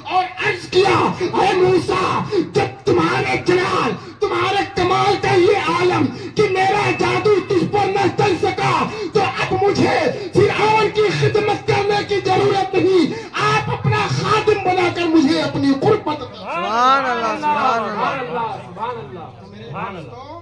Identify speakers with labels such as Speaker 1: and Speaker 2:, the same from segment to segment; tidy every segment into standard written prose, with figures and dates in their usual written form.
Speaker 1: اور عرض کیا اے موسیٰ جب تمہارے جلال تمہارے کمال کا یہ عالم کہ میرا جادو تجھ پر نہ چل سکا تو اب مجھے فرعون کی خدمت کرنے کی ضرورت نہیں، آپ اپنا خادم بنا کر مجھے اپنی قربت دیں۔
Speaker 2: سبحان اللہ، سبحان اللہ،
Speaker 3: سبحان اللہ، سبحان اللہ۔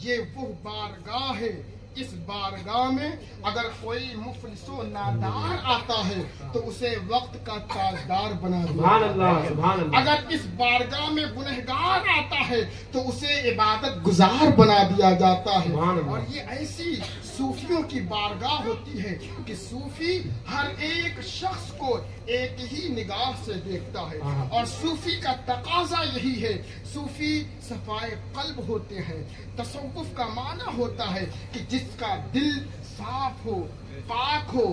Speaker 1: یہ وہ بارگاہ ہے، اس بارگاہ میں اگر کوئی مفلس و نادار آتا ہے تو اسے وقت کا تاجدار بنا دیا
Speaker 3: سبحان اللہ، سبحان اللہ۔
Speaker 1: اگر اس بارگاہ میں گنہگار آتا ہے تو اسے عبادت گزار بنا دیا جاتا ہے۔
Speaker 3: سبحان اللہ۔
Speaker 1: اور یہ ایسی صوفیوں کی بارگاہ ہوتی ہے کہ صوفی ہر ایک شخص کو ایک ہی نگاہ سے دیکھتا ہے، اور صوفی کا تقاضا یہی ہے۔ صوفی صفائے قلب ہوتے ہیں۔ تصوف کا معنی ہوتا ہے کہ جس کا دل صاف ہو، پاک ہو،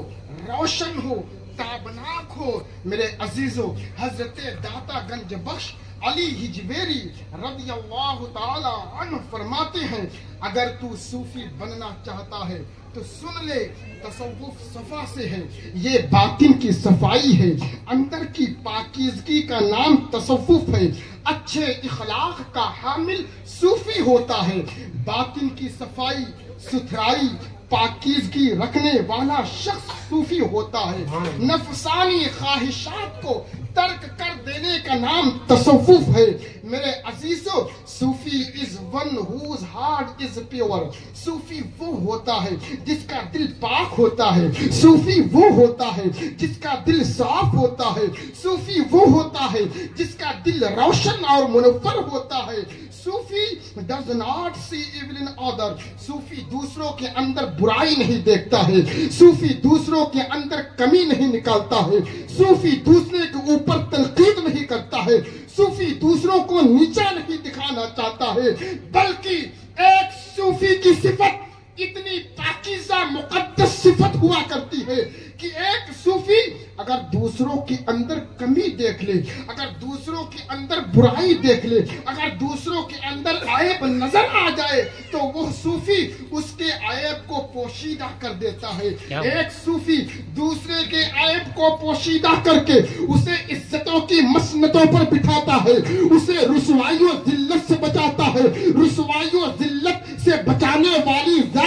Speaker 1: روشن ہو، تابناک ہو۔ میرے عزیزو، حضرت داتا گنج بخش علی ہجویری رضی اللہ تعالی عنہ فرماتے ہیں اگر تو صوفی بننا چاہتا ہے تو سن لے، تصوف صفا سے ہے، یہ باطن کی صفائی ہے، اندر کی پاکیزگی کا نام تصوف ہے۔ اچھے اخلاق کا حامل صوفی ہوتا ہے، باطن کی صفائی ستھرائی پاکیزگی رکھنے والا شخص صوفی ہوتا ہے۔ نفسانی خواہشات کو ترک کر دینے کا نام تصوف ہے۔ میرے عزیزو، صوفی is one whose heart is pure۔ صوفی وہ ہوتا ہے جس کا دل پاک ہوتا ہے، صوفی وہ ہوتا ہے جس کا دل صاف ہوتا ہے، صوفی وہ ہوتا ہے جس کا دل روشن اور منور ہوتا ہے۔ صوفی does not see evil in others۔ صوفی دوسروں کے اندر برائی نہیں دیکھتا ہے، صوفی دوسروں کے اندر کمی نہیں نکالتا ہے، صوفی دوسرے کے اوپر تنقید نہیں کرتا ہے، صوفی دوسروں کو نیچا نہیں دکھانا چاہتا ہے، بلکہ ایک صوفی کی صفت اتنی پاکیزہ مقدس صفت ہوا کرتی ہے کہ ایک صوفی اگر دوسروں کے اندر کمی دیکھ لے، اگر دوسروں کے اندر برائی دیکھ لے، اگر دوسروں کے اندر عیب نظر آ جائے تو وہ صوفی اس کے عیب کو پوشیدہ کر دیتا ہے۔ ایک صوفی دوسرے کے عیب کو پوشیدہ کر کے اسے عزتوں کی مسندوں پر بٹھاتا ہے، اسے رسوائی و ذلت سے بچاتا ہے۔ رسوائی و ذلت سے بچانے والی ذات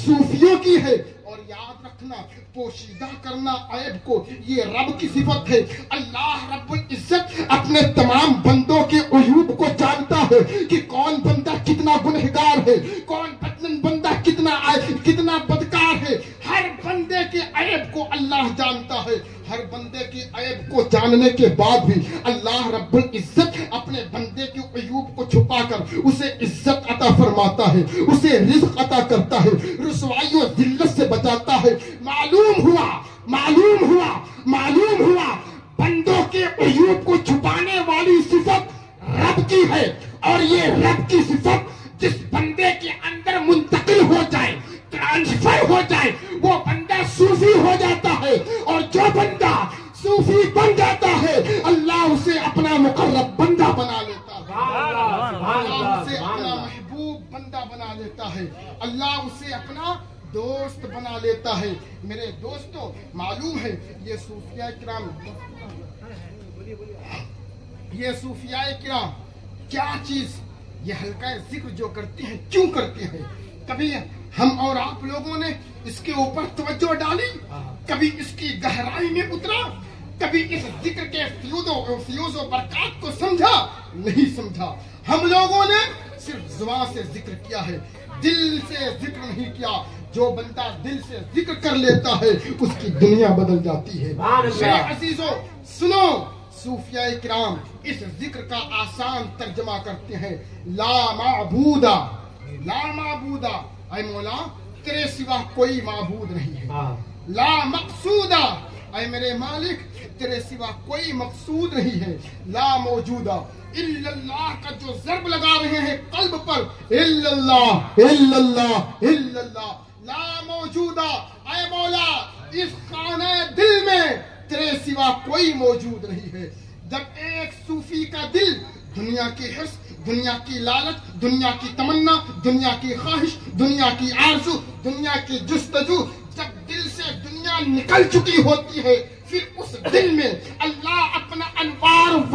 Speaker 1: صوفیوں کی ہے۔ اور یاد رکھنا، پوشیدہ کرنا عیب کو، یہ رب کی صفت ہے۔ اللہ رب العزت اپنے تمام بندوں کے عیوب کو جانتا ہے کہ کون بندہ کتنا گنہگار ہے، کون بندہ کتنا بدکار ہے۔ ہر بندے کے عیب کو اللہ جانتا ہے۔ ہر بندے کے عیب کو جاننے کے بعد بھی اللہ رب العزت اپنے بندے کے عیوب کو چھپا کر اسے عزت عطا فرماتا ہے، اسے رزق عطا کرتا ہے، رسوائی و ذلت سے بچاتا ہے۔ معلوم ہوا بندوں کے عیوب کو چھپانے والی صفت رب کی ہے، اور یہ رب کی صفت جس بندے کے اندر منتقل ہو جائے، ٹرانسفر ہو جائے، وہ بندہ صوفی ہو جاتا ہے۔ اور جو بندہ صوفی بن جاتا ہے اللہ اسے اپنا مقرب بندہ بنا لیتا ہے، اللہ اسے اپنا محبوب بندہ بنا لیتا ہے، اللہ اسے اپنا دوست بنا لیتا ہے۔ میرے دوستوں، معلوم ہے یہ صوفیاء کرام کیا چیز، یہ حلقہ ذکر جو کرتے ہیں کیوں کرتے ہیں؟ کبھی ہم اور آپ لوگوں نے اس کے اوپر توجہ ڈالی، کبھی اس کی گہرائی میں اترا، کبھی اس ذکر کے فیوز و برکات کو سمجھا؟ نہیں سمجھا۔ ہم لوگوں نے صرف زبان سے ذکر کیا ہے، دل سے ذکر نہیں کیا۔ جو بندہ دل سے ذکر کر لیتا ہے اس کی دنیا بدل جاتی ہے۔ میرے عزیزو سنو، صوفیاء کرام اس ذکر کا آسان ترجمہ کرتے ہیں، لا معبودا، لا معبودا، اے مولا تیرے سوا کوئی معبود نہیں ہے۔ لا مقصودا، اے میرے مالک تیرے سوا کوئی مقصود نہیں ہے۔ لا موجودا، الا اللہ کا جو ضرب لگا رہے ہیں قلب پر، الا اللہ الا اللہ الا اللہ، لا موجودا، اے مولا اس خانہ دل میں تیرے سوا کوئی موجود نہیں ہے۔ جب ایک صوفی کا دل دنیا کی حرص، دنیا کی لالچ، دنیا کی تمنا، دنیا کی خواہش، دنیا کی آرزو، دنیا کی جستجو، جب دل سے دنیا نکل چکی ہوتی ہے پھر اس دل میں اللہ اپنا انوار